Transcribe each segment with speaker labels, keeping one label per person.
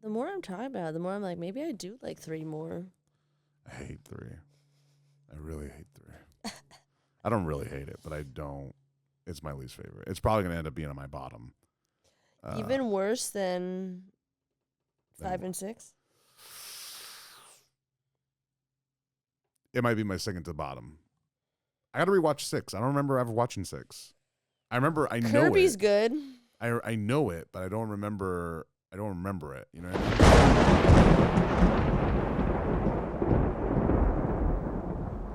Speaker 1: The more I'm talking about it, the more I'm like, maybe I do like 3 more.
Speaker 2: I hate 3. I really hate 3. I don't really hate it, but I don't. It's my least favorite. It's probably going to end up being on my bottom.
Speaker 1: Even worse than 5 and 6?
Speaker 2: It might be my second to bottom. I got to rewatch 6. I don't remember ever watching 6. I know
Speaker 1: Kirby's
Speaker 2: it.
Speaker 1: good.
Speaker 2: I know it, but I don't remember it. You know what I mean?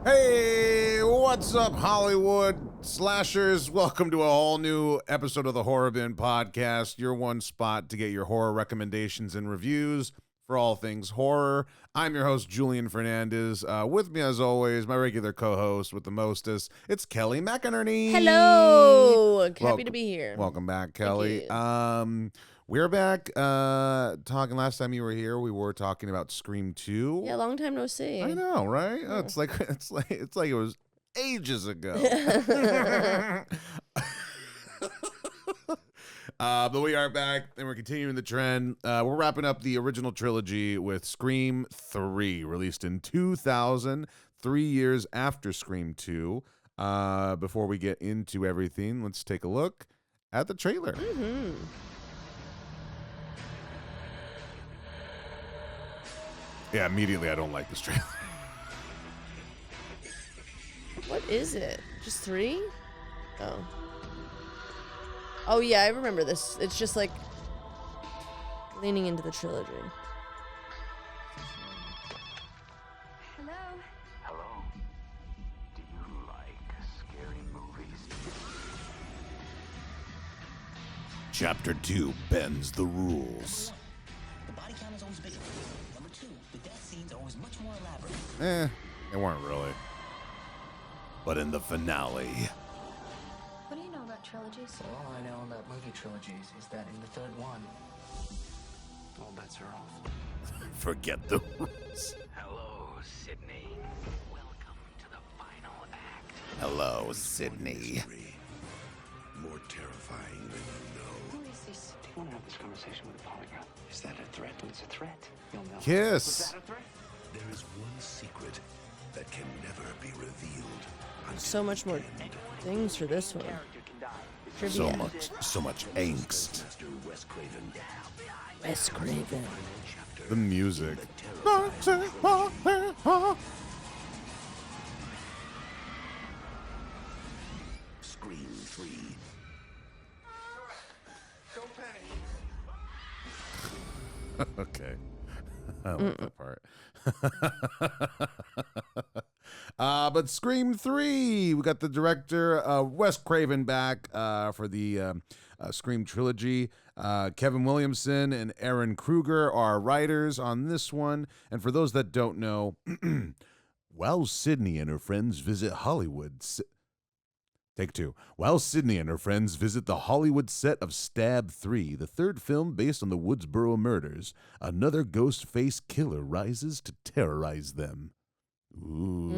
Speaker 2: Hey, what's up, Hollywood slashers? Welcome to a whole new episode of the Horror Bin Podcast, your one spot to get your horror recommendations and reviews for all things horror. I'm your host, Julian Fernandez. With me, as always, my regular co-host with the mostest, it's Kelly McInerney.
Speaker 1: Hello. Happy to be here.
Speaker 2: Welcome back, Kelly.
Speaker 1: Thank you.
Speaker 2: We're back talking. Last time you were here, we were talking about Scream 2.
Speaker 1: Yeah, long time no see.
Speaker 2: I know, right?
Speaker 1: Yeah.
Speaker 2: It's like it was ages ago. But we are back, and we're continuing the trend. We're wrapping up the original trilogy with Scream 3, released in 2000, 3 years after Scream 2. Before we get into everything, let's take a look at the trailer.
Speaker 1: Mm-hmm.
Speaker 2: Yeah, immediately I don't like this trailer.
Speaker 1: What is it? Just 3? Oh. Oh, yeah, I remember this. It's just like leaning into the trilogy.
Speaker 3: Hello?
Speaker 4: Hello. Do you like scary movies?
Speaker 2: Chapter 2 bends the rules.
Speaker 5: The body count is always bigger. Number 2, the death scenes are always much more elaborate.
Speaker 2: They weren't really. But in the finale,
Speaker 3: What do you know about trilogies?
Speaker 5: All I know about movie trilogies is that in the third one, all bets are off.
Speaker 2: forget the rules.
Speaker 4: Hello, Sydney. Welcome to the final act.
Speaker 2: Hello, Sydney.
Speaker 6: More terrifying than you know.
Speaker 3: Who is this?
Speaker 5: Do you want to have this conversation with a polygraph?
Speaker 6: Is that a threat?
Speaker 5: When it's a threat, you'll know.
Speaker 2: Kiss.
Speaker 5: Was that a threat?
Speaker 6: There is one secret that can never be revealed.
Speaker 1: So much more things for this one.
Speaker 5: Character can die.
Speaker 1: Trivia.
Speaker 2: So much angst.
Speaker 6: Master Wes Craven.
Speaker 1: Wes Craven.
Speaker 2: The music.
Speaker 6: Scream 3.
Speaker 5: Don't panic.
Speaker 2: Okay. I like that part. But Scream 3, we got the director, Wes Craven, back for the Scream trilogy. Kevin Williamson and Aaron Kruger are writers on this one. And for those that don't know, while Sydney and her friends visit Hollywood... Take 2. While Sydney and her friends visit the Hollywood set of Stab 3, the third film based on the Woodsboro murders, another ghost-faced killer rises to terrorize them. Ooh.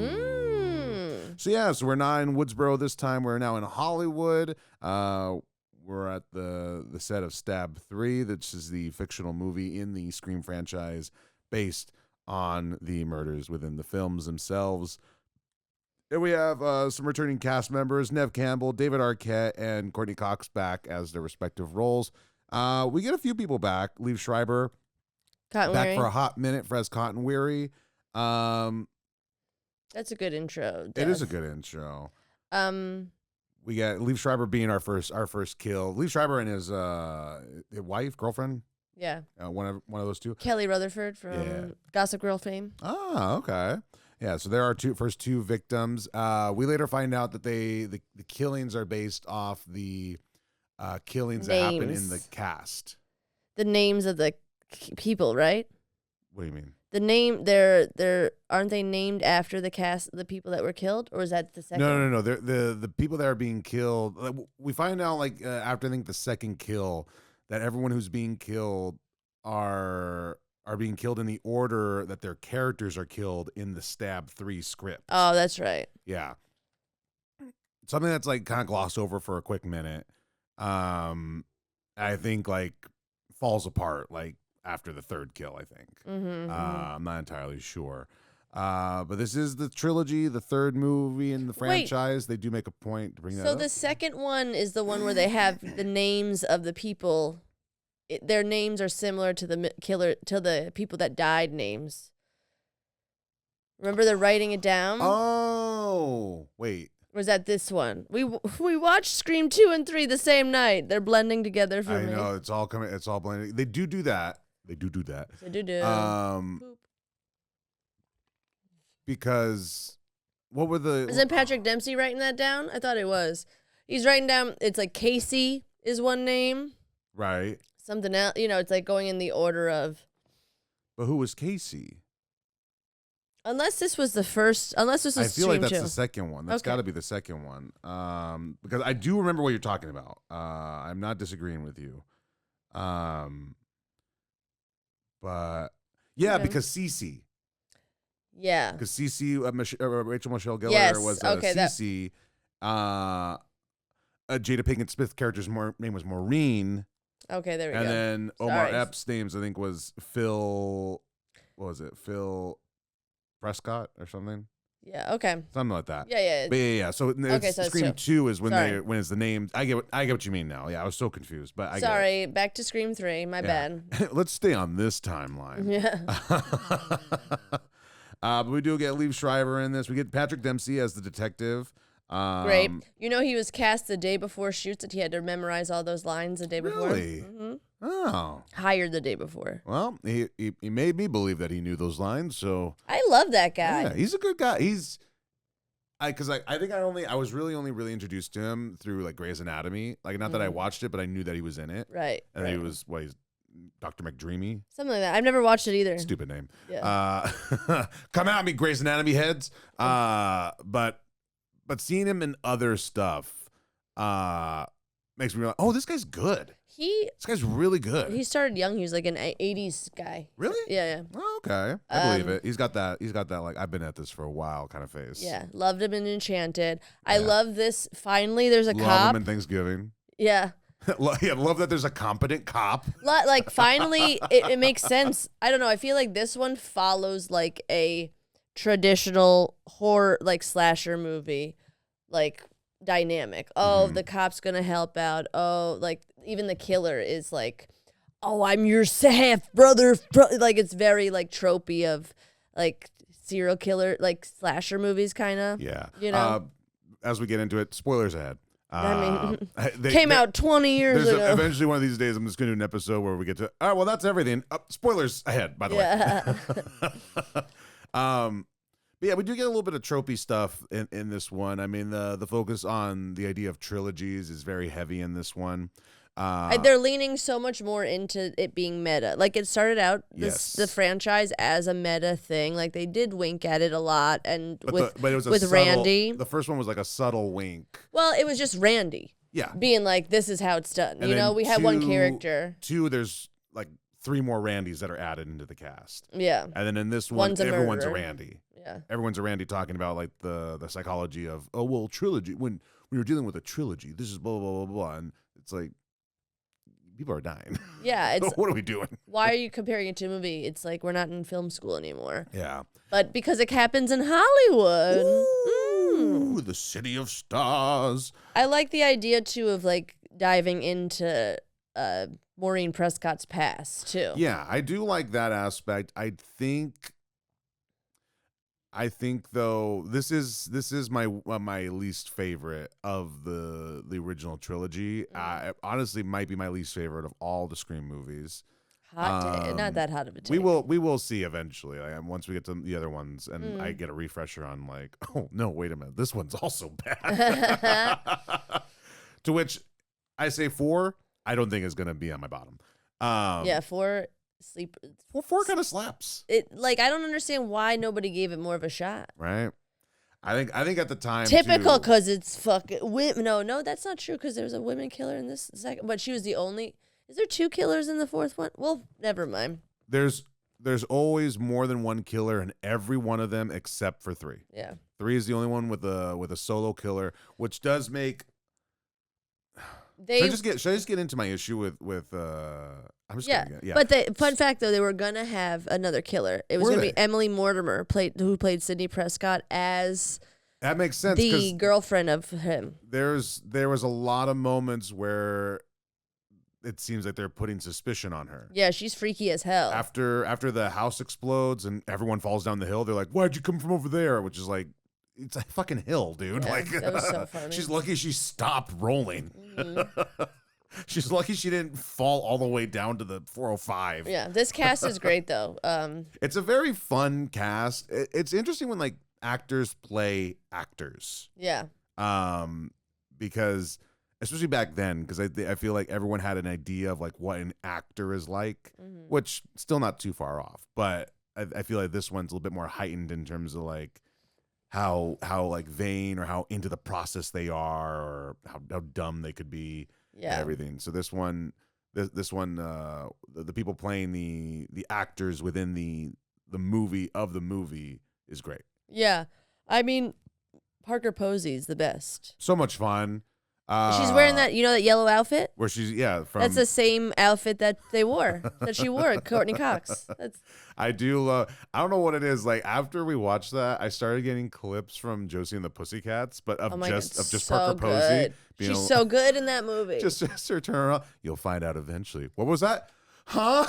Speaker 2: So we're not in Woodsboro this time. We're now in Hollywood. We're at the set of Stab 3. This is the fictional movie in the Scream franchise based on the murders within the films themselves. And we have some returning cast members, Nev Campbell, David Arquette, and Courtney Cox back as their respective roles. We get a few people back. Liev Schreiber
Speaker 1: Cotton
Speaker 2: back
Speaker 1: Weary.
Speaker 2: for a hot minute for as Cotton Weary.
Speaker 1: That's a good intro.
Speaker 2: It is a
Speaker 1: Dev.
Speaker 2: good intro.
Speaker 1: We
Speaker 2: We got Liev Schreiber being our first kill. Liev Schreiber and his wife, girlfriend,
Speaker 1: Yeah.
Speaker 2: one of those two.
Speaker 1: Kelly Rutherford from
Speaker 2: Yeah.
Speaker 1: Gossip Girl fame.
Speaker 2: Oh, okay. Yeah, so there are first two victims. We later find out that the killings are based off the killings that happen in
Speaker 1: Names.
Speaker 2: the cast.
Speaker 1: The names of the people, right?
Speaker 2: What do you mean?
Speaker 1: The name they're aren't they named after the cast, the people that were killed, or is that the second?
Speaker 2: No. They're, the people that are being killed. We find out after I think the second kill that everyone who's being killed are being killed in the order that their characters are killed in the Stab 3 script.
Speaker 1: Oh, that's right.
Speaker 2: Yeah. Something that's kind of glossed over for a quick minute. I think falls apart after the third kill, I think.
Speaker 1: Mm-hmm.
Speaker 2: I'm not entirely sure. But this is the trilogy, the third movie in the franchise. They do make a point to bring that
Speaker 1: So
Speaker 2: up.
Speaker 1: the second one is the one where they have the names of the people. Their names are similar to the people that died names. Remember they're writing it down?
Speaker 2: Oh, wait.
Speaker 1: Or was that this one? We watched Scream 2 and 3 the same night. They're blending together for
Speaker 2: I
Speaker 1: me.
Speaker 2: know it's all coming. It's all blending. They do that. They do that.
Speaker 1: They do.
Speaker 2: Boop. Because what were the?
Speaker 1: Isn't Patrick Dempsey writing that down? I thought it was. He's writing down. It's like Casey is one name.
Speaker 2: Right.
Speaker 1: Something else. It's like going in the order of.
Speaker 2: But who was Casey?
Speaker 1: Unless this was the first. Unless this was.
Speaker 2: I feel like that's
Speaker 1: Stream 2.
Speaker 2: the second one. That's
Speaker 1: Okay.
Speaker 2: got to be the second one. Because I do remember what you're talking about. I'm not disagreeing with you. But yeah,
Speaker 1: Okay.
Speaker 2: because Cece.
Speaker 1: Yeah.
Speaker 2: Because Cece, Rachel Michelle Gellar
Speaker 1: Yes,
Speaker 2: was
Speaker 1: okay, that-
Speaker 2: Cece. Jada Pinkett Smith character's name was Maureen.
Speaker 1: Okay, there we
Speaker 2: And
Speaker 1: go.
Speaker 2: then Omar
Speaker 1: Sorry.
Speaker 2: Epps' names, I think, was Phil. What was it? Phil Prescott or something?
Speaker 1: Yeah. Okay.
Speaker 2: Something like that.
Speaker 1: Yeah.
Speaker 2: But yeah. So
Speaker 1: Okay, so it's
Speaker 2: Scream
Speaker 1: two.
Speaker 2: 2 is when
Speaker 1: Sorry.
Speaker 2: when it's the name. I get what you mean now. Yeah, I was so confused, but I
Speaker 1: Sorry. Back to Scream 3. My
Speaker 2: get
Speaker 1: bad.
Speaker 2: it. Let's stay on this timeline.
Speaker 1: Yeah.
Speaker 2: But we do get Liev Schreiber in this. We get Patrick Dempsey as the detective.
Speaker 1: Great. He was cast the day before shoots that he had to memorize all those lines the day before.
Speaker 2: Really?
Speaker 1: Mm-hmm.
Speaker 2: Oh.
Speaker 1: Hired the day before.
Speaker 2: Well, he made me believe that he knew those lines. So
Speaker 1: I love that guy.
Speaker 2: yeah, he's a good guy. I think I was really introduced to him through like Grey's Anatomy. Like not that I watched it, but I knew that he was in it.
Speaker 1: Right.
Speaker 2: And
Speaker 1: right.
Speaker 2: he was he's Dr. McDreamy.
Speaker 1: Something like that. I've never watched it either.
Speaker 2: Stupid name.
Speaker 1: Yeah.
Speaker 2: Come at me, Grey's Anatomy heads. But seeing him in other stuff makes me realize, oh, this guy's good. This guy's really good.
Speaker 1: He started young. He was like an 80s guy.
Speaker 2: Really?
Speaker 1: Yeah.
Speaker 2: Oh, okay. I believe it. He's got that like I've been at this for a while kind of face.
Speaker 1: Yeah. Loved him in Enchanted.
Speaker 2: Yeah.
Speaker 1: I love this. Finally, there's a
Speaker 2: Love
Speaker 1: cop.
Speaker 2: him in Thanksgiving.
Speaker 1: Yeah.
Speaker 2: Yeah, love that there's a competent cop.
Speaker 1: Like finally it makes sense. I don't know. I feel like this one follows like a traditional horror like slasher movie like dynamic. Oh, the cop's gonna help out. Oh, like even the killer is like, oh, I'm your half brother. Like it's very like tropey of like serial killer like slasher movies kind of.
Speaker 2: Yeah. As we get into it, spoilers ahead.
Speaker 1: Came out 20 years ago.
Speaker 2: Eventually, one of these days, I'm just going to do an episode where we get to. All right, well, that's everything. Spoilers ahead, by the way. But yeah, we do get a little bit of tropey stuff in this one. I mean, the focus on the idea of trilogies is very heavy in this one.
Speaker 1: They're leaning so much more into it being meta. Like it started out the franchise as a meta thing. Like they did wink at it a lot, and
Speaker 2: but it was
Speaker 1: with
Speaker 2: subtle,
Speaker 1: Randy.
Speaker 2: The first one was like a subtle wink.
Speaker 1: Well, it was just Randy.
Speaker 2: Yeah,
Speaker 1: being like, "This is how it's done."
Speaker 2: And
Speaker 1: you know, we had one character.
Speaker 2: There's like 3 more Randys that are added into the cast.
Speaker 1: Yeah,
Speaker 2: and then in this one, everyone's a
Speaker 1: murderer.
Speaker 2: Randy.
Speaker 1: Yeah,
Speaker 2: everyone's a Randy talking about like the psychology of trilogy. When you're dealing with a trilogy, this is blah blah blah blah blah, and it's like. People are dying.
Speaker 1: Yeah, it's
Speaker 2: what are we doing?
Speaker 1: Why are you comparing it to a movie? It's like we're not in film school anymore.
Speaker 2: Yeah.
Speaker 1: But because it happens in Hollywood.
Speaker 2: Ooh, the city of stars.
Speaker 1: I like the idea too of like diving into Maureen Prescott's past too.
Speaker 2: Yeah, I do like that aspect. I think though this is my least favorite of the original trilogy. Honestly, might be my least favorite of all the Scream movies.
Speaker 1: Hot take. Not that hot of a take.
Speaker 2: We will see eventually. Like, once we get to the other ones, and I get a refresher on like, oh no, wait a minute, this one's also bad. To which I say 4. I don't think is going to be on my bottom.
Speaker 1: Yeah, 4. Sleep.
Speaker 2: 4 kind of slaps.
Speaker 1: It like I don't understand why nobody gave it more of a shot.
Speaker 2: Right. I think at the time
Speaker 1: typical because it's fucking women. No, that's not true because there's a women killer in this second, but she was the only. Is there 2 killers in the 4th one? Well, never mind.
Speaker 2: There's always more than one killer in every one of them except for 3.
Speaker 1: Yeah.
Speaker 2: 3 is the only one with a solo killer, which does make. Should I just get into my issue with I'm just
Speaker 1: Yeah.
Speaker 2: gonna, yeah.
Speaker 1: But the fun fact though, they were gonna have another killer. It was
Speaker 2: Were
Speaker 1: gonna
Speaker 2: they?
Speaker 1: be Emily Mortimer, who played Sidney Prescott as
Speaker 2: That makes sense
Speaker 1: the
Speaker 2: because
Speaker 1: girlfriend of him.
Speaker 2: there was a lot of moments where it seems like they're putting suspicion on her.
Speaker 1: Yeah, she's freaky as hell.
Speaker 2: After the house explodes and everyone falls down the hill, they're like, "Why'd you come from over there?" Which is like, it's a fucking hill, dude.
Speaker 1: Yeah,
Speaker 2: Like
Speaker 1: that was so funny.
Speaker 2: she's lucky she stopped rolling.
Speaker 1: Mm-hmm.
Speaker 2: She's lucky she didn't fall all the way down to the 405.
Speaker 1: Yeah, this cast is great though.
Speaker 2: It's a very fun cast. It's interesting when like actors play actors.
Speaker 1: Yeah.
Speaker 2: Because especially back then, because I feel like everyone had an idea of like what an actor is like,
Speaker 1: Mm-hmm.
Speaker 2: which still not too far off. But I feel like this one's a little bit more heightened in terms of like how like vain or how into the process they are, or how dumb they could be.
Speaker 1: Yeah.
Speaker 2: And everything. So this one, the people playing the actors within the movie is great.
Speaker 1: Yeah. I mean, Parker Posey's the best.
Speaker 2: So much fun.
Speaker 1: She's wearing that yellow outfit?
Speaker 2: Where she's from.
Speaker 1: That's the same outfit that she wore, Courtney Cox. That's
Speaker 2: I do love. I don't know what it is. Like after we watched that, I started getting clips from Josie and the Pussycats, but of just
Speaker 1: so
Speaker 2: Parker Posey.
Speaker 1: good. She's so good in that movie.
Speaker 2: Just her turn around. You'll find out eventually. What was that? Huh?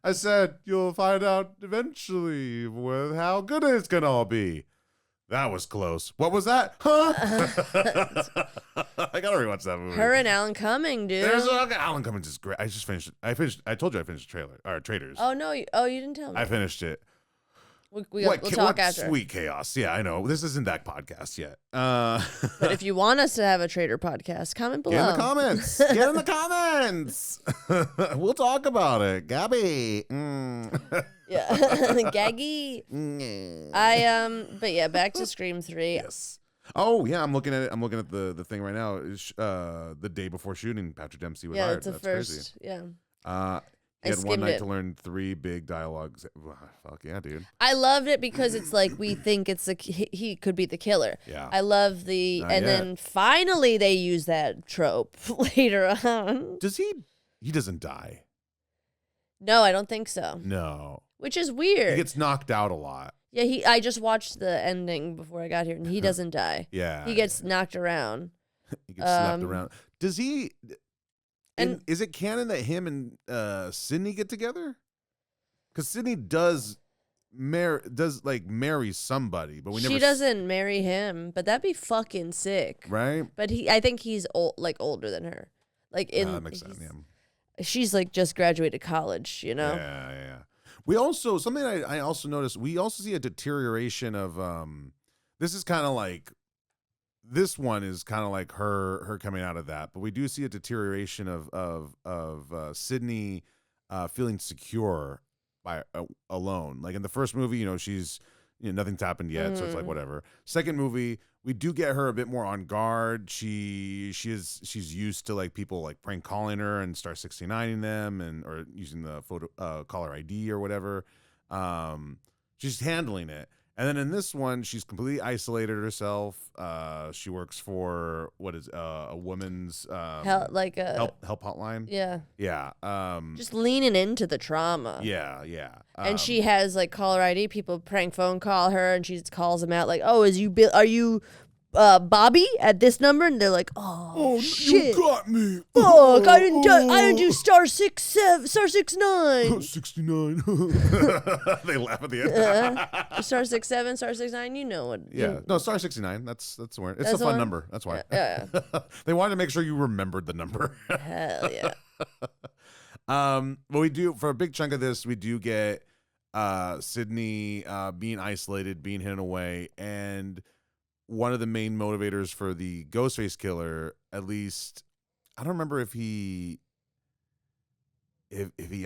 Speaker 2: I said you'll find out eventually with how good it's gonna all be. That was close. What was that? Huh? I gotta rewatch that movie.
Speaker 1: Her and Alan Cumming, dude.
Speaker 2: Alan Cummings is great. I just finished it. I told you I finished the trailer or Traders.
Speaker 1: Oh no! You didn't tell me.
Speaker 2: I finished it.
Speaker 1: We'll talk after.
Speaker 2: Sweet chaos. Yeah, I know. This isn't that podcast yet.
Speaker 1: But if you want us to have a Trader podcast, comment below.
Speaker 2: Get in the comments. Get in the comments. We'll talk about it. Gabby.
Speaker 1: Yeah, Gaggy. But yeah, back to Scream 3.
Speaker 2: Yes. Oh yeah, I'm looking at it. I'm looking at the thing right now. It's, the day before shooting, Patrick Dempsey was
Speaker 1: Yeah,
Speaker 2: hired.
Speaker 1: that's the
Speaker 2: That's
Speaker 1: first.
Speaker 2: crazy.
Speaker 1: Yeah.
Speaker 2: He
Speaker 1: I
Speaker 2: had one
Speaker 1: skimmed
Speaker 2: night
Speaker 1: it.
Speaker 2: to learn 3 big dialogues. Fuck yeah, dude.
Speaker 1: I loved it because it's like we think it's he could be the killer.
Speaker 2: Yeah.
Speaker 1: I love
Speaker 2: Not yet.
Speaker 1: then finally they use that trope later on.
Speaker 2: Does he? He doesn't die.
Speaker 1: No, I don't think so.
Speaker 2: No.
Speaker 1: Which is weird.
Speaker 2: He gets knocked out a lot.
Speaker 1: Yeah, I just watched the ending before I got here, and he doesn't die.
Speaker 2: Yeah.
Speaker 1: He gets knocked around.
Speaker 2: He gets slapped around. Does he?
Speaker 1: And-
Speaker 2: Is it canon that him and Sydney get together? Because Sydney does marry somebody, but we never.
Speaker 1: She doesn't marry him, but that'd be fucking sick.
Speaker 2: Right.
Speaker 1: But I think he's older than her. Like
Speaker 2: That makes sense. Yeah.
Speaker 1: She's like just graduated college,
Speaker 2: Yeah, yeah. We also something I also noticed. We also see a deterioration of This is kind of like. This one is kind of like her coming out of that, but we do see a deterioration of Sydney feeling secure by alone. Like in the first movie, she's nothing's happened yet, so it's like whatever. Second movie, we do get her a bit more on guard. She's used to like people like prank calling her and star 69ing them or using the photo caller ID or whatever. She's handling it. And then in this one, she's completely isolated herself. She works for a woman's
Speaker 1: help
Speaker 2: hotline.
Speaker 1: Yeah.
Speaker 2: Yeah.
Speaker 1: Just leaning into the trauma.
Speaker 2: Yeah. Yeah.
Speaker 1: And she has like caller ID. People prank phone call her, and she calls them out like, "Oh, are you Bobby at this number?" And they're like, "Oh shit,
Speaker 2: you got me.
Speaker 1: fuck! I didn't do star 69.
Speaker 2: 69. They laugh at the end.
Speaker 1: Star 67, star 69. You know what?
Speaker 2: Yeah. No, star 69. That's the word. It's
Speaker 1: That's
Speaker 2: a
Speaker 1: the
Speaker 2: fun
Speaker 1: one?
Speaker 2: number. That's why.
Speaker 1: Yeah.
Speaker 2: They wanted to make sure you remembered the number.
Speaker 1: Hell yeah.
Speaker 2: But we do, for a big chunk of this, we do get Sydney being isolated, being hidden away, and one of the main motivators for the Ghostface killer, at least, I don't remember if he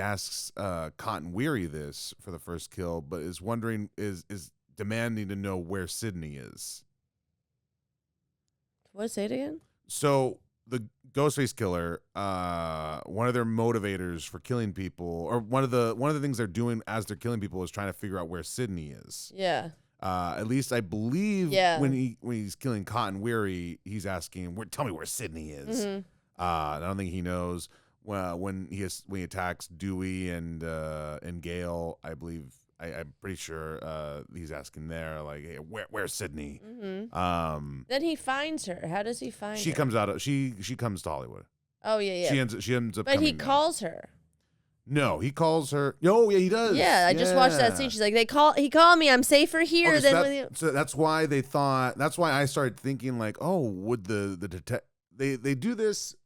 Speaker 2: asks Cotton Weary this for the first kill, but is wondering, is demanding to know where Sydney is.
Speaker 1: What? Say it again.
Speaker 2: So the Ghostface killer, one of their motivators for killing people, or one of the things they're doing as they're killing people, is trying to figure out where Sydney is.
Speaker 1: Yeah.
Speaker 2: At least I believe
Speaker 1: Yeah.
Speaker 2: when he's killing Cotton Weary, he's asking, tell me where Sydney is.
Speaker 1: Mhm.
Speaker 2: I don't think he knows. when he attacks Dewey and Gale, I believe. I'm pretty sure he's asking there, like, hey, where's Sydney?
Speaker 1: Mm-hmm. Then he finds her. How does he find her?
Speaker 2: She comes out. She comes to Hollywood.
Speaker 1: Oh yeah.
Speaker 2: She ends up.
Speaker 1: But he
Speaker 2: coming down.
Speaker 1: calls her.
Speaker 2: No, he calls her. Oh yeah, he does.
Speaker 1: Yeah, I just watched that scene. She's like, he called me. I'm safer here than.
Speaker 2: So that's why they thought. That's why I started thinking like, oh, would the detect they do this?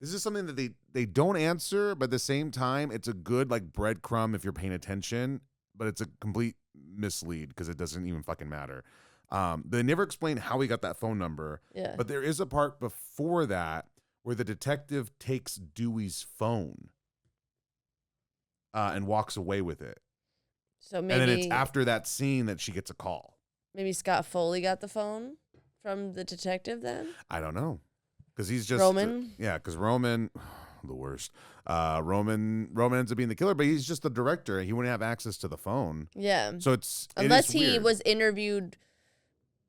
Speaker 2: This is something that they don't answer, but at the same time, it's a good like breadcrumb if you're paying attention. But it's a complete mislead because it doesn't even fucking matter. They never explain how he got that phone number.
Speaker 1: Yeah.
Speaker 2: But there is a part before that where the detective takes Dewey's phone and walks away with it.
Speaker 1: So maybe.
Speaker 2: And then it's after that scene that she gets a call.
Speaker 1: Maybe Scott Foley got the phone from the detective then?
Speaker 2: I don't know. Because he's just.
Speaker 1: Roman?
Speaker 2: Yeah, because Roman. The worst. Roman ends up being the killer, but he's just the director. He wouldn't have access to the phone.
Speaker 1: Yeah.
Speaker 2: So
Speaker 1: unless he
Speaker 2: weird.
Speaker 1: was interviewed,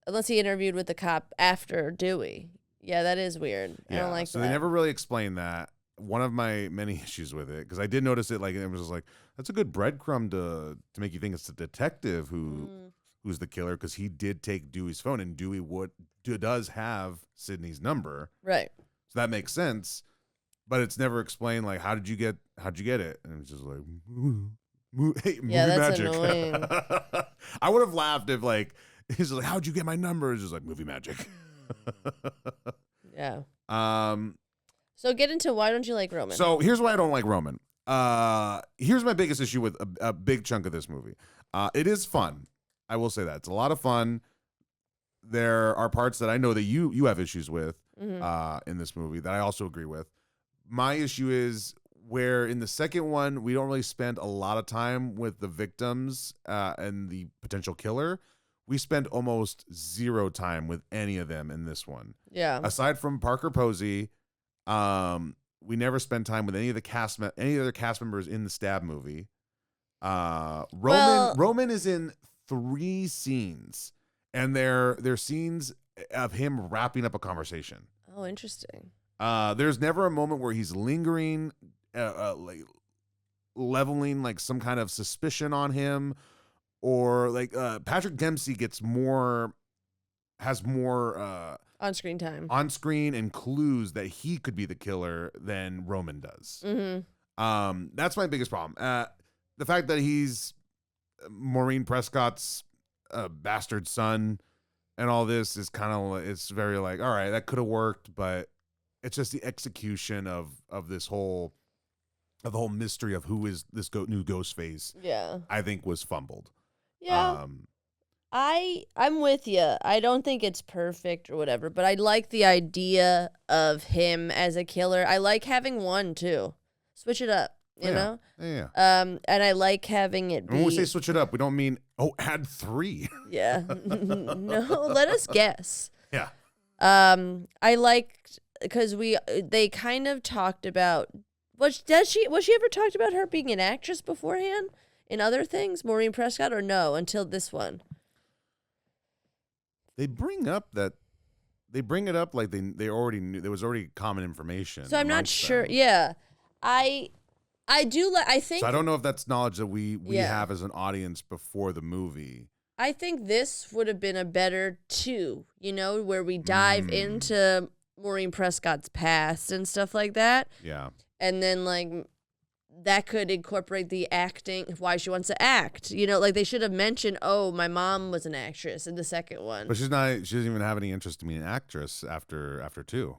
Speaker 1: unless he interviewed with the cop after Dewey. Yeah, that is weird. I don't like that.
Speaker 2: So they never really explained that. One of my many issues with it, because I did notice it, like it was like that's a good breadcrumb to make you think it's the detective who's the killer, because he did take Dewey's phone, and Dewey does have Sydney's number.
Speaker 1: Right.
Speaker 2: So that makes sense. But it's never explained, like, how'd you get it? And it's just like, hey, movie
Speaker 1: that's
Speaker 2: magic.
Speaker 1: annoying.
Speaker 2: I would have laughed if, like, he's like, how'd you get my number? It's just like, movie magic.
Speaker 1: Yeah. So get into why don't you like Roman?
Speaker 2: So here's why I don't like Roman. Here's my biggest issue with a big chunk of this movie. It is fun. I will say that. It's a lot of fun. There are parts that I know that you have issues with in this movie that I also agree with. My issue is where in the second one, we don't really spend a lot of time with the victims and the potential killer. We spend almost zero time with any of them in this one.
Speaker 1: Yeah.
Speaker 2: Aside from Parker Posey, we never spend time with any other cast members in the Stab movie. Roman is in 3 scenes, and they're scenes of him wrapping up a conversation.
Speaker 1: Oh, interesting.
Speaker 2: There's never a moment where he's lingering, like leveling like some kind of suspicion on him, or like Patrick Dempsey has more
Speaker 1: on-screen time,
Speaker 2: and clues that he could be the killer than Roman does.
Speaker 1: Mm-hmm.
Speaker 2: That's my biggest problem. The fact that he's Maureen Prescott's bastard son and all this is kind of, it's very like, all right, that could have worked, but it's just the execution of the whole mystery of who is this new Ghostface.
Speaker 1: Yeah,
Speaker 2: I think was fumbled.
Speaker 1: Yeah, I'm with you. I don't think it's perfect or whatever, but I like the idea of him as a killer. I like having one too. Switch it up, you know.
Speaker 2: Yeah.
Speaker 1: And I like having it be.
Speaker 2: When we say switch it up, we don't mean add 3.
Speaker 1: Yeah. No, let us guess.
Speaker 2: Yeah.
Speaker 1: I liked. Because they kind of talked about was she ever talked about her being an actress beforehand in other things, Maureen Prescott, or no until this one?
Speaker 2: They bring it up like they already knew, there was already common information.
Speaker 1: So I'm not sure.
Speaker 2: Them.
Speaker 1: Yeah, I do like. I think.
Speaker 2: So I don't know if that's knowledge that we have as an audience before the movie.
Speaker 1: I think this would have been a better 2. You know, where we dive into Maureen Prescott's past and stuff like that.
Speaker 2: Yeah. And
Speaker 1: then like that could incorporate the acting, why she wants to act. You know, like they should have mentioned, oh, my mom was an actress in the second one.
Speaker 2: But she doesn't even have any interest in being an actress after 2.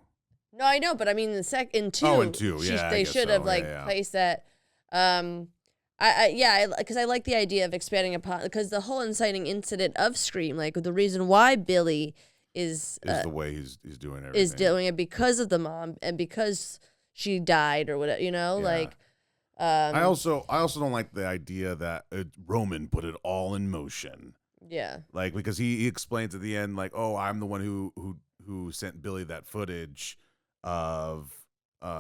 Speaker 1: No, I know, but I mean in 2.
Speaker 2: Oh, in 2, yeah.
Speaker 1: They should have placed that. Because I like the idea of expanding upon, because the whole inciting incident of Scream, like the reason why Billy is
Speaker 2: the way he's doing everything.
Speaker 1: Is doing it because of the mom and because she died or whatever, you know, like.
Speaker 2: I also don't like the idea that Roman put it all in motion.
Speaker 1: Yeah.
Speaker 2: Like, because he explains at the end, like, oh, I'm the one who sent Billy that footage of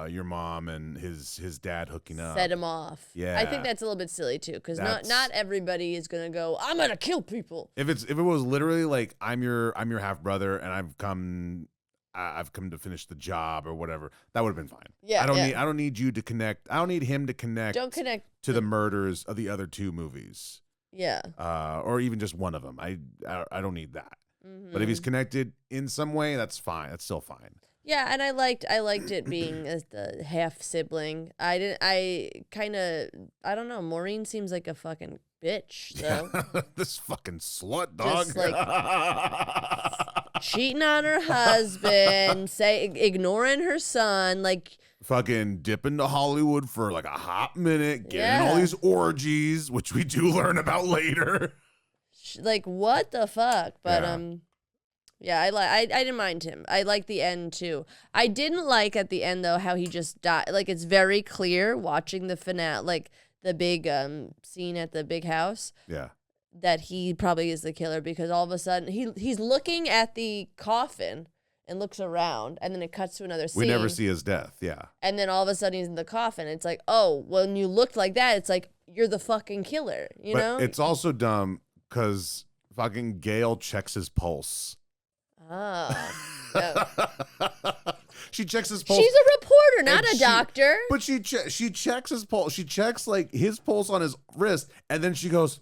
Speaker 2: your mom and his dad hooking up.
Speaker 1: Set him off.
Speaker 2: Yeah.
Speaker 1: I think that's a little bit silly too, because not everybody is gonna go, I'm gonna kill people.
Speaker 2: If it was literally like I'm your half brother and I've come I've come to finish the job or whatever. That would have been fine.
Speaker 1: Yeah,
Speaker 2: I don't need you to connect. I don't need him to connect.
Speaker 1: Don't connect
Speaker 2: to the murders of the other 2 movies.
Speaker 1: Yeah.
Speaker 2: Or even just one of them. I don't need that. But if he's connected in some way, that's fine. That's still fine.
Speaker 1: Yeah, and I liked it being the half sibling. I don't know. Maureen seems like a fucking bitch, though.
Speaker 2: This fucking slut, dog.
Speaker 1: Just like cheating on her husband, ignoring her son, like
Speaker 2: fucking dipping to Hollywood for like a hot minute, getting all these orgies, which we do learn about later.
Speaker 1: Like what the fuck? But I didn't mind him. I like the end too. I didn't like at the end though how he just died. Like it's very clear watching the finale, like the big scene at the big house.
Speaker 2: Yeah.
Speaker 1: That he probably is the killer because all of a sudden he's looking at the coffin and looks around and then it cuts to another scene.
Speaker 2: We never see his death, yeah.
Speaker 1: And then all of a sudden he's in the coffin. It's like, oh, when you looked like that, it's like you're the fucking killer, you know?
Speaker 2: It's also dumb because fucking Gail checks his pulse.
Speaker 1: Oh. Yeah.
Speaker 2: She checks his pulse.
Speaker 1: She's a reporter, not a doctor.
Speaker 2: But she checks his pulse. She checks like his pulse on his wrist, and then she goes,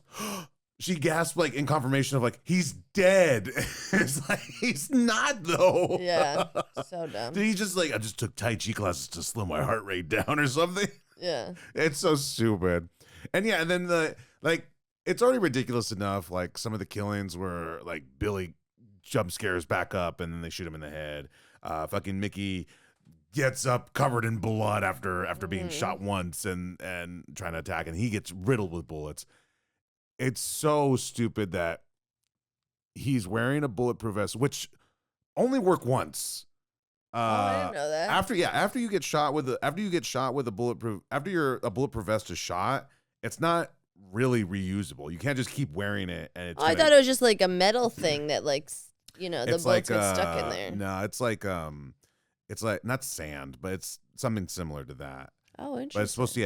Speaker 2: she gasps like in confirmation of like, he's dead. It's like, he's not though.
Speaker 1: Yeah, so dumb.
Speaker 2: Did he just like, I just took Tai Chi classes to slow my heart rate down or something?
Speaker 1: Yeah.
Speaker 2: It's so stupid. And yeah, and then it's already ridiculous enough. Like some of the killings were like Billy jump scares back up and then they shoot him in the head. Fucking Mickey gets up covered in blood after being shot once and trying to attack, and he gets riddled with bullets. It's so stupid that he's wearing a bulletproof vest, which only work once.
Speaker 1: I didn't know that.
Speaker 2: After you get shot with a bulletproof vest is shot, it's not really reusable. You can't just keep wearing it and it's
Speaker 1: I thought it was just like a metal thing that like the bullets
Speaker 2: like,
Speaker 1: get stuck in there.
Speaker 2: No, it's like not sand, but it's something similar to that.
Speaker 1: Oh, interesting.
Speaker 2: But it's supposed to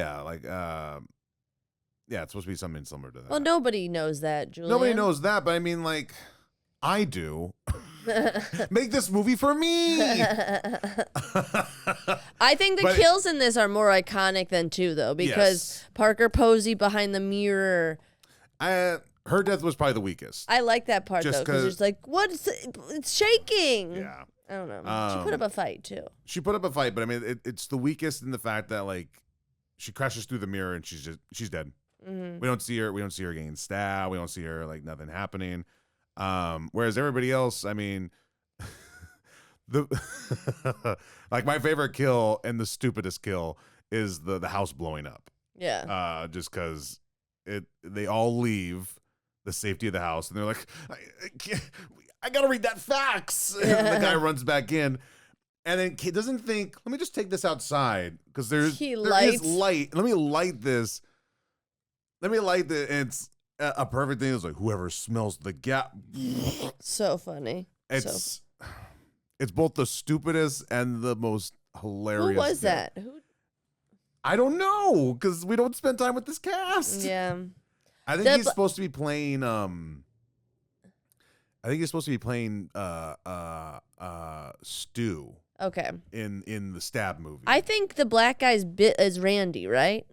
Speaker 2: it's supposed to be something similar to that.
Speaker 1: Well, nobody knows that, Julian.
Speaker 2: Nobody knows that, but I mean, like, I do. Make this movie for me.
Speaker 1: I think the kills in this are more iconic than 2, though, because Parker Posey behind the mirror.
Speaker 2: Her death was probably the weakest.
Speaker 1: I like that part, though, because it's like, what? It's shaking.
Speaker 2: Yeah.
Speaker 1: I don't know. She put up a fight, too.
Speaker 2: She put up a fight, but I mean, it's the weakest in the fact that, like, she crashes through the mirror and she's dead.
Speaker 1: Mm-hmm.
Speaker 2: We don't see her getting stabbed. We don't see her like nothing happening. Whereas everybody else, I mean, like my favorite kill and the stupidest kill is the house blowing up.
Speaker 1: Yeah.
Speaker 2: Just because they all leave the safety of the house and they're like, I gotta read that fax. And the guy runs back in. And then he doesn't think, let me just take this outside because there is light. Let me light this. It's a perfect thing. It's like whoever smells the gas.
Speaker 1: So funny.
Speaker 2: It's both the stupidest and the most hilarious.
Speaker 1: Who was that? Who?
Speaker 2: I don't know because we don't spend time with this cast.
Speaker 1: Yeah.
Speaker 2: I think he's supposed to be playing. Stu.
Speaker 1: Okay.
Speaker 2: In the Stab movie.
Speaker 1: I think the black guy's bit is Randy, right?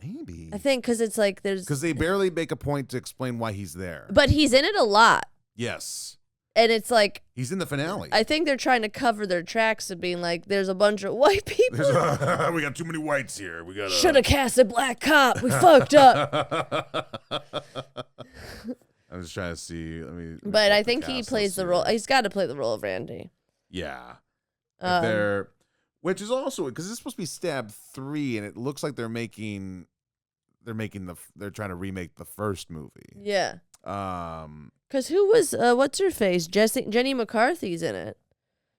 Speaker 2: Maybe.
Speaker 1: I think because it's like
Speaker 2: because they barely make a point to explain why he's there.
Speaker 1: But he's in it a lot.
Speaker 2: Yes.
Speaker 1: And it's like
Speaker 2: he's in the finale.
Speaker 1: I think they're trying to cover their tracks of being like, there's a bunch of white people.
Speaker 2: We got too many whites here. We got
Speaker 1: should have cast a black cop. We fucked up.
Speaker 2: I'm just trying to see.
Speaker 1: But I think he plays the role. He's got to play the role of Randy.
Speaker 2: Yeah. Which is also because it's supposed to be Stab 3, and it looks like they're trying to remake the first movie.
Speaker 1: Yeah. Because who was what's her face? Jenny McCarthy's in it,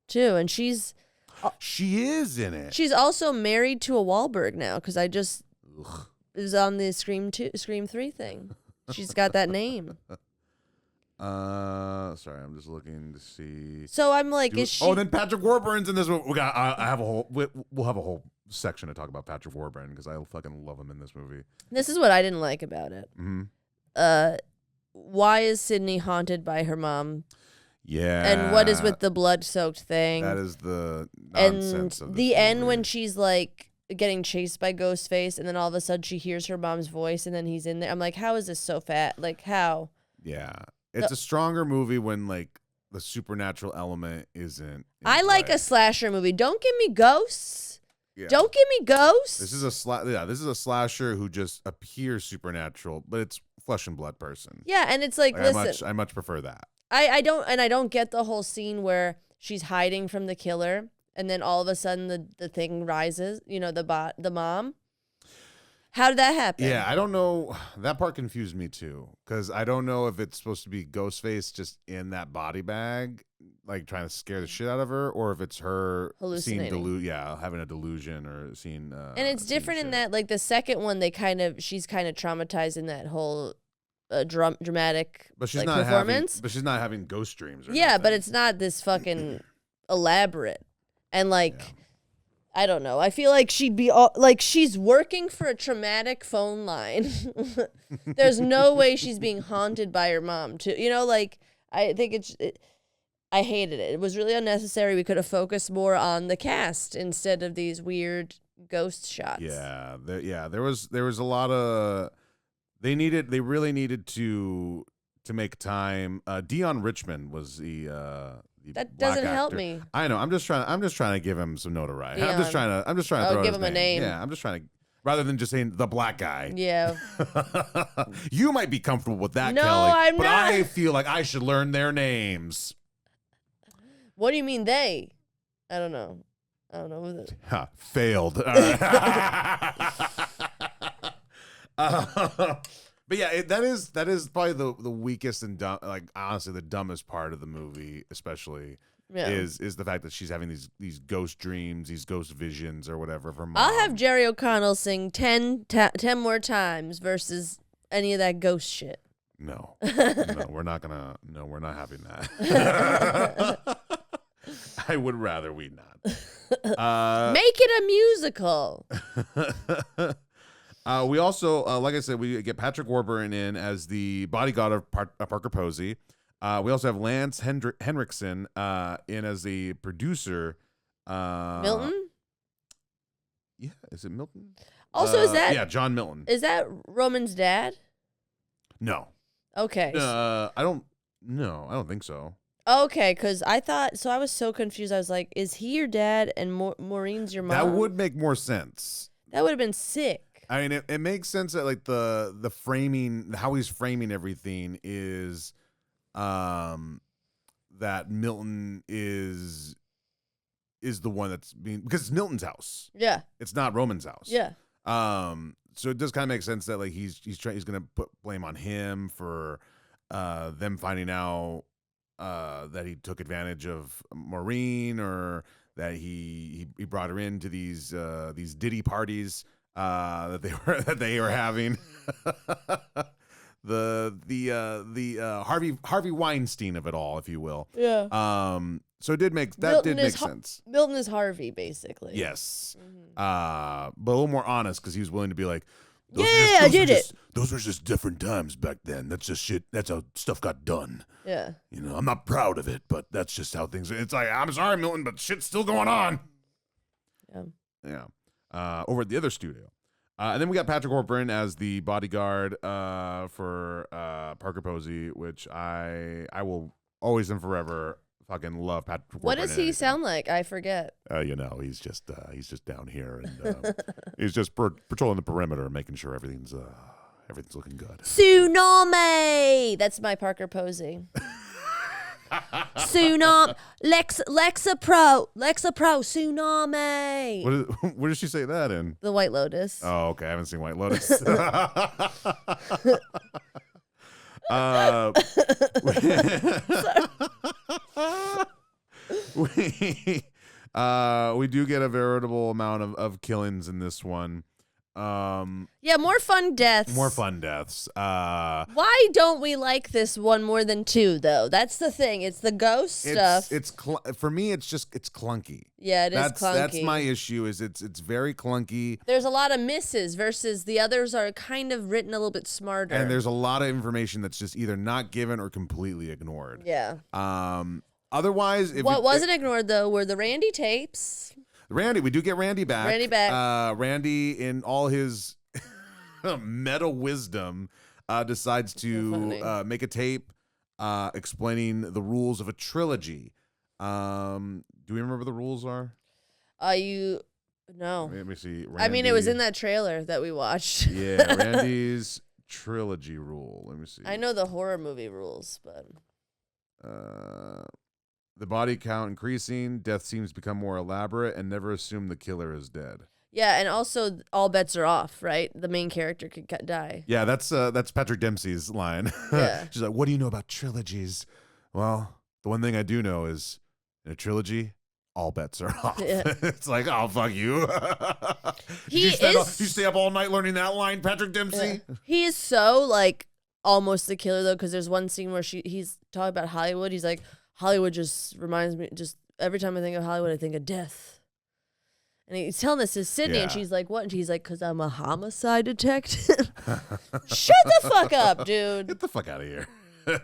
Speaker 1: too, and she is
Speaker 2: in it.
Speaker 1: She's also married to a Wahlberg now because I just is on the Scream 3 thing. She's got that name.
Speaker 2: Sorry, I'm just looking to see.
Speaker 1: So I'm like, is she?
Speaker 2: Oh, then Patrick Warburton's in this one. We'll have a whole section to talk about Patrick Warburton because I fucking love him in this movie.
Speaker 1: This is what I didn't like about it.
Speaker 2: Mm-hmm.
Speaker 1: Why is Sydney haunted by her mom?
Speaker 2: Yeah.
Speaker 1: And what is with the blood-soaked thing?
Speaker 2: That is the
Speaker 1: and
Speaker 2: nonsense of this
Speaker 1: the end
Speaker 2: movie.
Speaker 1: when she's like getting chased by Ghostface, and then all of a sudden she hears her mom's voice, and then he's in there. I'm like, how is this so fat? Like, how?
Speaker 2: Yeah. It's a stronger movie when like the supernatural element isn't. in
Speaker 1: I like
Speaker 2: play.
Speaker 1: a slasher movie. Don't give me ghosts.
Speaker 2: Yeah.
Speaker 1: Don't give me ghosts.
Speaker 2: This is a slasher who just appears supernatural, but it's flesh and blood person.
Speaker 1: Yeah, and it's like, listen,
Speaker 2: I much prefer that.
Speaker 1: I don't get the whole scene where she's hiding from the killer, and then all of a sudden the thing rises. You know, the mom. How did that happen?
Speaker 2: Yeah, I don't know. That part confused me too, because I don't know if it's supposed to be Ghostface just in that body bag, like trying to scare the shit out of her, or if it's her seeing
Speaker 1: Hallucinating.
Speaker 2: having a delusion or seeing.
Speaker 1: And it's different in that, like the second one, she's kind of traumatized in that whole dramatic
Speaker 2: but she's
Speaker 1: like,
Speaker 2: not
Speaker 1: performance.
Speaker 2: She's not having ghost dreams. Or
Speaker 1: Yeah,
Speaker 2: nothing.
Speaker 1: but it's not this fucking elaborate. And like, I don't know. I feel like she'd be like she's working for a traumatic phone line. There's no way she's being haunted by her mom too. You know, like I think I hated it. It was really unnecessary. We could have focused more on the cast instead of these weird ghost shots.
Speaker 2: Yeah, there was a lot of they really needed to make time. Dion Richmond was the
Speaker 1: That
Speaker 2: black
Speaker 1: doesn't help
Speaker 2: actor.
Speaker 1: me.
Speaker 2: I know. I'm just trying to give him some notoriety. I'm just
Speaker 1: Dion.
Speaker 2: trying to throw
Speaker 1: give
Speaker 2: his
Speaker 1: him a name.
Speaker 2: Yeah, I'm just trying to rather than just saying the black guy.
Speaker 1: Yeah.
Speaker 2: You might be comfortable with that,
Speaker 1: No,
Speaker 2: Kelly,
Speaker 1: I'm
Speaker 2: but
Speaker 1: not.
Speaker 2: I feel like I should learn their names.
Speaker 1: What do you mean they? I don't know.
Speaker 2: Ha, failed. All right. But yeah, that is probably the weakest and dumb, like honestly the dumbest part of the movie, especially
Speaker 1: Yeah.
Speaker 2: is the fact that she's having these ghost dreams, these ghost visions or whatever of her mom.
Speaker 1: I'll have Jerry O'Connell sing 10 more times versus any of that ghost shit.
Speaker 2: No, we're not having that. I would rather we not.
Speaker 1: Make it a musical.
Speaker 2: We also, like I said, we get Patrick Warburton in as the bodyguard of Parker Posey. We also have Lance Henriksen in as the producer.
Speaker 1: Milton?
Speaker 2: Yeah, is it Milton?
Speaker 1: Also,
Speaker 2: yeah, John Milton.
Speaker 1: Is that Roman's dad?
Speaker 2: No.
Speaker 1: Okay.
Speaker 2: I don't think so.
Speaker 1: Okay, because I was so confused. I was like, is he your dad and Maureen's your mom?
Speaker 2: That would make more sense.
Speaker 1: That would have been sick.
Speaker 2: I mean, it makes sense that like the framing, how he's framing everything is, that Milton is the one that's being, because it's Milton's house.
Speaker 1: Yeah.
Speaker 2: It's not Roman's house.
Speaker 1: Yeah.
Speaker 2: So it does kind of make sense that like he's gonna put blame on him for them finding out that he took advantage of Maureen, or that he brought her into these ditty parties that they were having. the Harvey Weinstein of it all, if you will.
Speaker 1: Yeah.
Speaker 2: So it did make sense.
Speaker 1: Milton is Harvey, basically.
Speaker 2: Yes. But a little more honest, because he was willing to be like,
Speaker 1: I did it.
Speaker 2: Those were just different times back then. That's just shit. That's how stuff got done.
Speaker 1: Yeah.
Speaker 2: You know, I'm not proud of it, but that's just how things. It's like, I'm sorry, Milton, but shit's still going on.
Speaker 1: Yeah.
Speaker 2: Yeah. Over at the other studio. And then we got Patrick Warburton as the bodyguard for Parker Posey, which I will always and forever fucking love Patrick Warburton.
Speaker 1: What does he sound like? I forget.
Speaker 2: You know, he's just down here, and he's just patrolling the perimeter, making sure everything's looking good.
Speaker 1: Tsunami. That's my Parker Posey. Tsunami. Lexa Pro. Tsunami.
Speaker 2: Where does she say that in?
Speaker 1: The White Lotus.
Speaker 2: Oh, okay. I haven't seen White Lotus. We do get a veritable amount of killings in this one.
Speaker 1: Yeah, more fun deaths.
Speaker 2: More fun deaths.
Speaker 1: Why don't we like this one more than 2 though? That's the thing. It's the ghost stuff.
Speaker 2: For me. It's clunky.
Speaker 1: Yeah, it is clunky.
Speaker 2: That's my issue. Is it's very clunky.
Speaker 1: There's a lot of misses versus the others are kind of written a little bit smarter.
Speaker 2: And there's a lot of information that's just either not given or completely ignored.
Speaker 1: Yeah.
Speaker 2: Otherwise,
Speaker 1: what wasn't ignored though were the Randy tapes.
Speaker 2: Randy, we do get Randy back. Randy, in all his meta wisdom, decides to make a tape explaining the rules of a trilogy. Do we remember what the rules are?
Speaker 1: No.
Speaker 2: Let me see.
Speaker 1: I mean, it was in that trailer that we watched.
Speaker 2: Yeah, Randy's trilogy rule. Let me see.
Speaker 1: I know the horror movie rules, but
Speaker 2: the body count increasing, death seems to become more elaborate, and never assume the killer is dead.
Speaker 1: yeah, and also all bets are off, right? The main character could die.
Speaker 2: Yeah, that's Patrick Dempsey's line.
Speaker 1: Yeah.
Speaker 2: She's like, "What do you know about trilogies?" Well, the one thing I do know is in a trilogy, all bets are off.
Speaker 1: Yeah.
Speaker 2: It's like, oh, fuck you.
Speaker 1: You
Speaker 2: stay up all night learning that line, Patrick Dempsey?
Speaker 1: Yeah. He is so like almost the killer though, because there's one scene where he's talking about Hollywood. He's like, Hollywood just reminds me, just every time I think of Hollywood, I think of death. And he's telling this to Sydney, and she's like, what? And he's like, because I'm a homicide detective. Shut the fuck up, dude.
Speaker 2: Get the fuck out of here,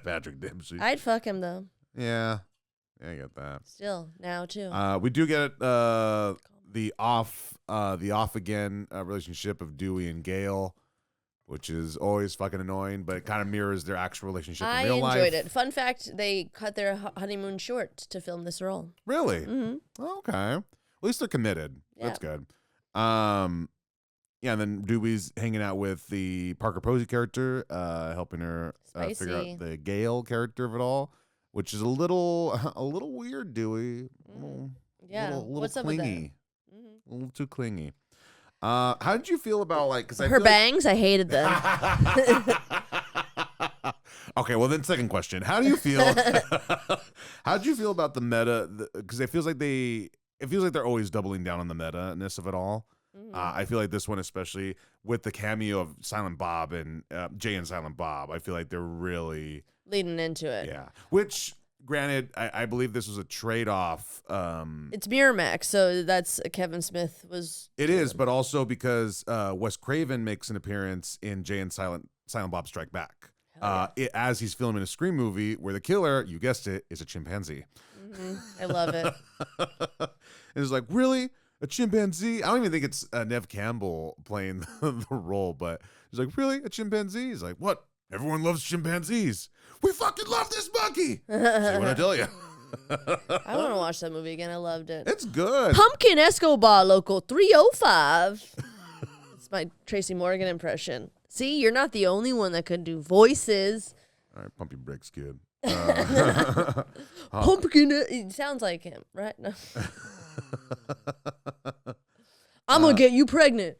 Speaker 2: Patrick Dempsey.
Speaker 1: I'd fuck him though.
Speaker 2: Yeah, I get that.
Speaker 1: Still, now too.
Speaker 2: We do get the off again relationship of Dewey and Gale, which is always fucking annoying, but it kind of mirrors their actual relationship in real life.
Speaker 1: I enjoyed it. Fun fact, they cut their honeymoon short to film this role.
Speaker 2: Really?
Speaker 1: Mm-hmm.
Speaker 2: Okay. At least they're committed.
Speaker 1: Yeah.
Speaker 2: That's good. Yeah, and then Dewey's hanging out with the Parker Posey character, helping her figure out the Gale character of it all, which is a little weird, Dewey.
Speaker 1: Yeah.
Speaker 2: Little
Speaker 1: What's
Speaker 2: clingy.
Speaker 1: up with that?
Speaker 2: A little too clingy. How did you feel about
Speaker 1: her bangs? I hated them.
Speaker 2: Okay, well then, second question: how do you feel? How did you feel about the meta? Because it feels like they're always doubling down on the meta-ness of it all. I feel like this one, especially with the cameo of Silent Bob and Jay and Silent Bob, I feel like they're really
Speaker 1: leading into it.
Speaker 2: Yeah, which. Granted, I believe this was a trade-off.
Speaker 1: It's Miramax, so that's Kevin Smith was.
Speaker 2: It is, but also because Wes Craven makes an appearance in Jay and Silent Bob Strike Back, as he's filming a Scream movie where the killer, you guessed it, is a chimpanzee.
Speaker 1: I love it.
Speaker 2: And it's like, really? A chimpanzee? I don't even think it's Nev Campbell playing the role, but he's like, really? A chimpanzee? He's like, what? Everyone loves chimpanzees. We fucking love this monkey. See what I tell you.
Speaker 1: I want to watch that movie again. I loved it.
Speaker 2: It's good.
Speaker 1: Pumpkin Escobar Local 305. It's my Tracy Morgan impression. See, you're not the only one that could do voices.
Speaker 2: All right, pump your brakes, kid.
Speaker 1: Pumpkin. It sounds like him, right? No. I'm going to get you pregnant.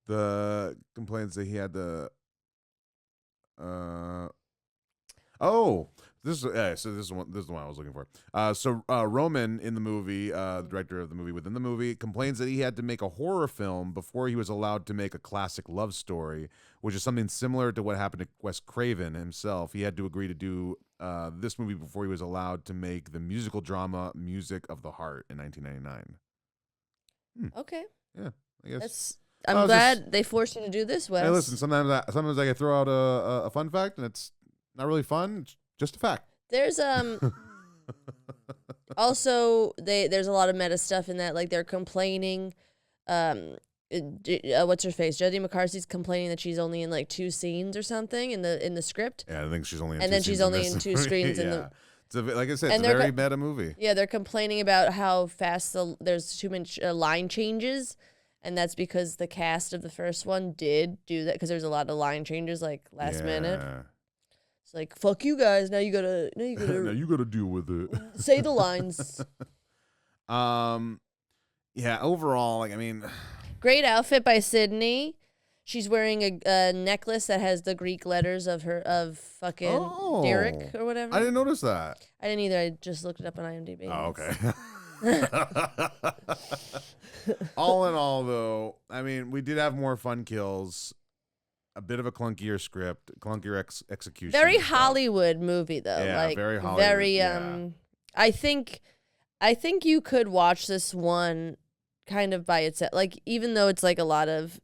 Speaker 2: The complaints that he had the... this is the one I was looking for. Roman in the movie, the director of the movie within the movie, complains that he had to make a horror film before he was allowed to make a classic love story, which is something similar to what happened to Wes Craven himself. He had to agree to do this movie before he was allowed to make the musical drama Music of the Heart in 1999.
Speaker 1: Okay.
Speaker 2: Yeah, I guess.
Speaker 1: I'm glad they forced you to do this, Wes.
Speaker 2: Hey, listen, sometimes I can throw out a fun fact, and it's not really fun. It's just a fact.
Speaker 1: There's also there's a lot of meta stuff in that, like they're complaining. What's her face? Jodie McCarthy's complaining that she's only in like 2 scenes or something in the script.
Speaker 2: Yeah, I think she's only in
Speaker 1: and
Speaker 2: 2
Speaker 1: then she's only in 2 screens in the.
Speaker 2: Like I said, it's a very meta movie.
Speaker 1: Yeah, they're complaining about how fast there's too much line changes. And that's because the cast of the first one did do that, because there's a lot of line changes like last minute. It's like, fuck you guys. Now you gotta
Speaker 2: now you gotta deal with it.
Speaker 1: Say the lines.
Speaker 2: Yeah, overall, like, I mean,
Speaker 1: great outfit by Sydney. She's wearing a necklace that has the Greek letters of fucking Derek or whatever.
Speaker 2: I didn't notice that.
Speaker 1: I didn't either. I just looked it up on IMDb.
Speaker 2: Oh, okay. All in all, though, I mean, we did have more fun kills. A bit of a clunkier script, clunkier execution.
Speaker 1: Very
Speaker 2: and stuff.
Speaker 1: Hollywood movie though.
Speaker 2: Yeah,
Speaker 1: like
Speaker 2: very Hollywood,
Speaker 1: Very
Speaker 2: yeah.
Speaker 1: I think you could watch this one kind of by itself. Like even though it's like a lot of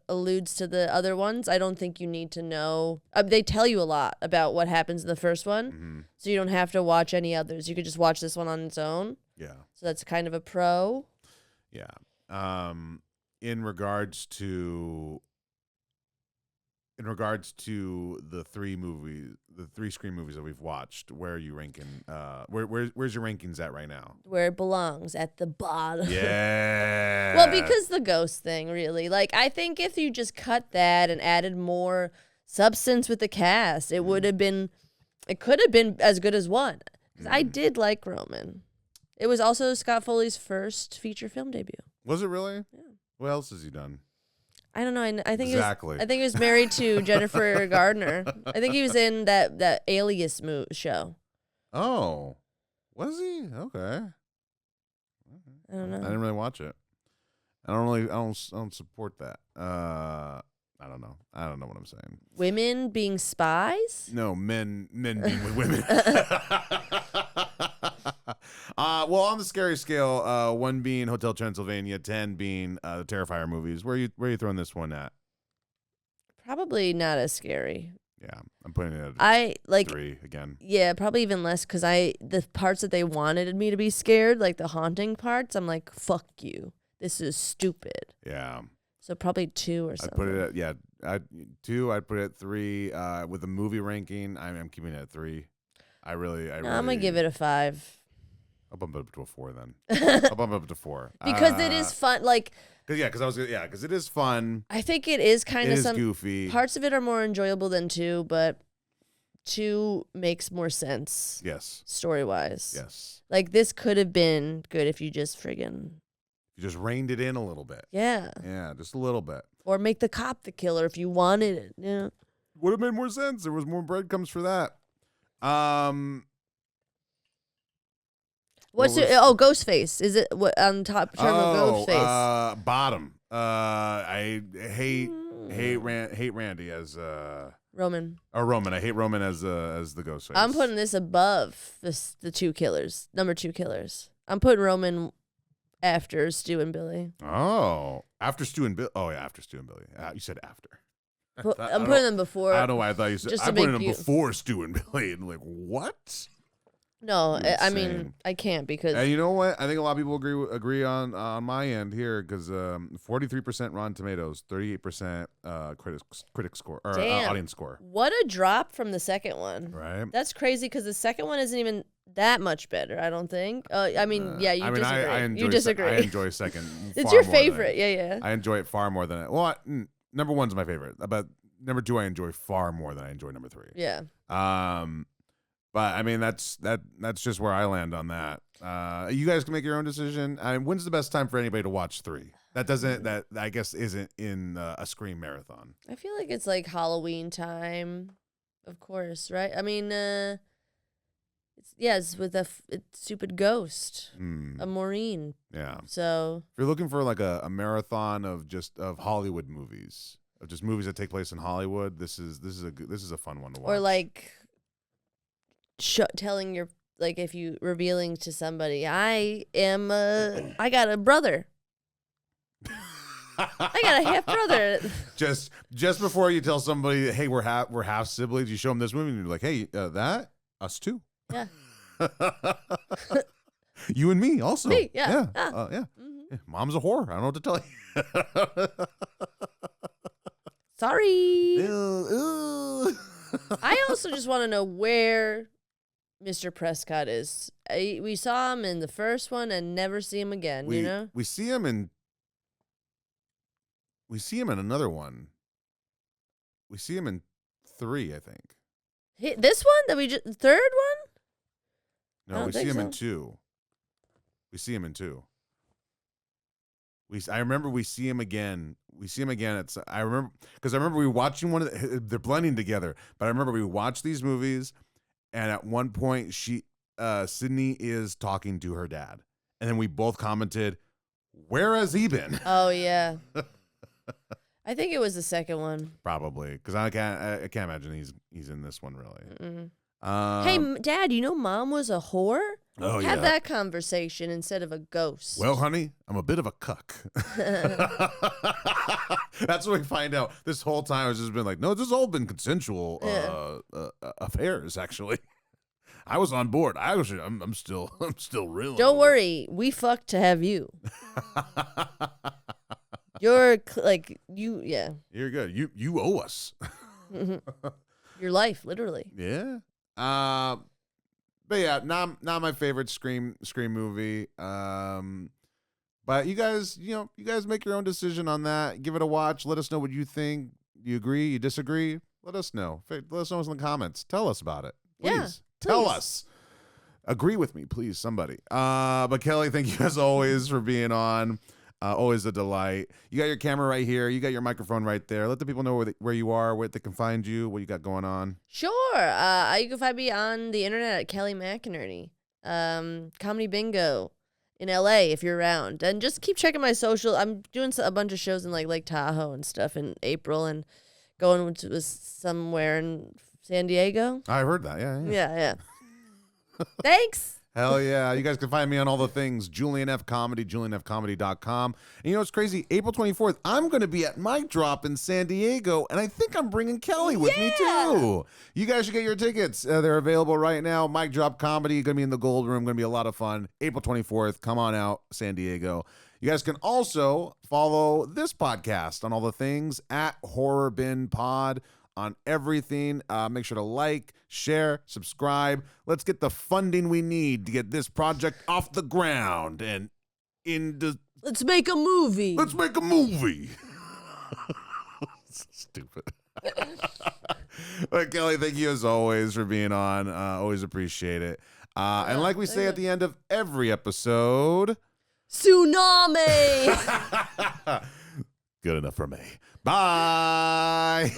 Speaker 1: alludes to the other ones, I don't think you need to know. They tell you a lot about what happens in the first one,
Speaker 2: Mhm.
Speaker 1: so you don't have to watch any others. You could just watch this one on its own.
Speaker 2: Yeah.
Speaker 1: So that's kind of a pro.
Speaker 2: Yeah. In regards to the three Scream movies that we've watched, where are you ranking? Where's your rankings at right now?
Speaker 1: Where it belongs, at the bottom.
Speaker 2: Yeah.
Speaker 1: Well, because the ghost thing, really. Like, I think if you just cut that and added more substance with the cast, it could have been as good as one. 'Cause I did like Roman. It was also Scott Foley's first feature film debut.
Speaker 2: Was it really?
Speaker 1: Yeah.
Speaker 2: What else has he done?
Speaker 1: I don't know. I think
Speaker 2: Exactly.
Speaker 1: I think he was married to Jennifer Gardner. I think he was in that Alias show.
Speaker 2: Oh, was he? Okay.
Speaker 1: I don't know.
Speaker 2: I didn't really watch it. I don't support that. I don't know. I don't know what I'm saying.
Speaker 1: Women being spies?
Speaker 2: No, men being with women. Well, on the scary scale, 1 being Hotel Transylvania, 10 being the Terrifier movies. Where are you throwing this one at?
Speaker 1: Probably not as scary.
Speaker 2: Yeah, I'm putting it at
Speaker 1: I like
Speaker 2: 3 again.
Speaker 1: Yeah, probably even less because the parts that they wanted me to be scared, like the haunting parts, I'm like, fuck you. This is stupid.
Speaker 2: Yeah.
Speaker 1: So probably 2 or
Speaker 2: I'd
Speaker 1: something.
Speaker 2: put it at 2. I'd put it at 3. With the movie ranking, I'm keeping it at 3.
Speaker 1: I'm gonna give it a 5
Speaker 2: I'll bump it up to a 4 then. I'll bump it up to 4
Speaker 1: because it is fun. Like,
Speaker 2: because it is fun.
Speaker 1: I think it is kind
Speaker 2: It
Speaker 1: of
Speaker 2: is goofy.
Speaker 1: parts of it are more enjoyable than 2, but 2 makes more sense.
Speaker 2: Yes.
Speaker 1: Story wise.
Speaker 2: Yes.
Speaker 1: Like this could have been good if you just
Speaker 2: You just reined it in a little bit.
Speaker 1: yeah,
Speaker 2: Yeah, just a little bit.
Speaker 1: or make the cop the killer if you wanted it. Yeah.
Speaker 2: Would have made more sense. There was more breadcrumbs for that.
Speaker 1: What's
Speaker 2: What
Speaker 1: your
Speaker 2: was-
Speaker 1: Ghostface? Is it what on top term of Ghostface?
Speaker 2: Bottom. I hate Randy as
Speaker 1: Roman.
Speaker 2: or Roman. I hate Roman as the Ghostface.
Speaker 1: I'm putting this above the 2 killers, number 2 killers. I'm putting Roman after Stu and Billy.
Speaker 2: Oh, after Stu and Billy. Oh yeah, after Stu and Billy. You said after.
Speaker 1: I'm putting them before.
Speaker 2: I don't know why I thought you said.
Speaker 1: just to
Speaker 2: I'm putting
Speaker 1: make
Speaker 2: them
Speaker 1: you-
Speaker 2: before Stu and Billy, and like what?
Speaker 1: No,
Speaker 2: You're
Speaker 1: I mean
Speaker 2: insane.
Speaker 1: I can't because
Speaker 2: And you know what? I think a lot of people agree on my end here because 43% Rotten Tomatoes, 38% critic score or
Speaker 1: Damn.
Speaker 2: audience score.
Speaker 1: what a drop from the second one.
Speaker 2: Right.
Speaker 1: That's crazy because the second one isn't even that much better. I don't think. I mean, yeah, you disagree.
Speaker 2: I enjoy
Speaker 1: you disagree.
Speaker 2: I enjoy second.
Speaker 1: It's
Speaker 2: far
Speaker 1: your
Speaker 2: more than-
Speaker 1: favorite. Yeah.
Speaker 2: I enjoy it far more than it. Well, number 1's my favorite, but number 2 I enjoy far more than I enjoy number 3.
Speaker 1: Yeah.
Speaker 2: But I mean that's just where I land on that. You guys can make your own decision. I mean, when's the best time for anybody to watch 3? That I guess isn't in a Scream marathon.
Speaker 1: I feel like it's like Halloween time, of course, right? I mean, it's with it's stupid ghost, a Maureen.
Speaker 2: Yeah.
Speaker 1: So
Speaker 2: If you're looking for like a marathon of Hollywood movies, of just movies that take place in Hollywood, this is a fun one to watch.
Speaker 1: or like telling your like if you revealing to somebody, I got a brother. I got a half brother.
Speaker 2: just before you tell somebody, hey, we're half siblings, you show them this movie and you're like, hey, that us too.
Speaker 1: Yeah.
Speaker 2: You and me also.
Speaker 1: Me, yeah.
Speaker 2: Yeah.
Speaker 1: Ah.
Speaker 2: Yeah.
Speaker 1: Mhm.
Speaker 2: Yeah. Mom's a whore. I don't know what to tell you.
Speaker 1: Sorry.
Speaker 2: Ew.
Speaker 1: I also just want to know where Mr. Prescott is. We saw him in the first one and never see him again, you know?
Speaker 2: We see him in another one. We see him in 3, I think.
Speaker 1: This one that we just third one? I
Speaker 2: No,
Speaker 1: don't
Speaker 2: we see
Speaker 1: think
Speaker 2: him in
Speaker 1: so.
Speaker 2: 2. We see him in 2. I remember we see him again. We see him again. I remember we were watching one of they're blending together. But I remember we watched these movies, and at one point Sydney is talking to her dad, and then we both commented, "Where has he been?"
Speaker 1: Oh yeah. I think it was the second one.
Speaker 2: Probably, because I can't imagine he's in this one really.
Speaker 1: Hey, Dad, you know Mom was a whore?
Speaker 2: Oh,
Speaker 1: Have
Speaker 2: yeah.
Speaker 1: that conversation instead of a ghost.
Speaker 2: Well, honey, I'm a bit of a cuck. That's what we find out. This whole time it's just been like, no, this has all been consensual affairs. Actually, I was on board. I'm still real.
Speaker 1: Don't worry, we fucked to have you. You're yeah.
Speaker 2: You're good. You owe us.
Speaker 1: Your life, literally.
Speaker 2: Yeah. But yeah, not my favorite Scream movie. But you guys make your own decision on that. Give it a watch. Let us know what you think. You agree? You disagree? Let us know. Let us know in the comments. Tell us about it. Please.
Speaker 1: Yeah,
Speaker 2: Tell
Speaker 1: please.
Speaker 2: us. Agree with me, please, somebody. But Kelly, thank you as always for being on. Always a delight. You got your camera right here. You got your microphone right there. Let the people know where you are, where they can find you, what you got going on.
Speaker 1: Sure. You can find me on the internet at Kelly McInerney. Comedy Bingo in LA if you're around. And just keep checking my social. I'm doing a bunch of shows in like Lake Tahoe and stuff in April and going to somewhere in San Diego.
Speaker 2: I heard that. Yeah.
Speaker 1: Yeah. Thanks.
Speaker 2: Hell yeah. You guys can find me on all the things. Julian F. Comedy, julianfcomedy.com. And you know what's crazy? April 24th, I'm going to be at Mic Drop in San Diego, and I think I'm bringing Kelly with me too. You guys should get your tickets. They're available right now. Mic Drop Comedy, going to be in the Gold Room. Going to be a lot of fun. April 24th, come on out, San Diego. You guys can also follow this podcast on all the things at Horror Bin Pod. On everything. Make sure to like, share, subscribe. Let's get the funding we need to get this project off the ground and into.
Speaker 1: Let's make a movie.
Speaker 2: Let's make a movie. Stupid. But Kelly, thank you as always for being on. Always appreciate it. And like we say at the end of every episode,
Speaker 1: Tsunami.
Speaker 2: good enough for me. Bye.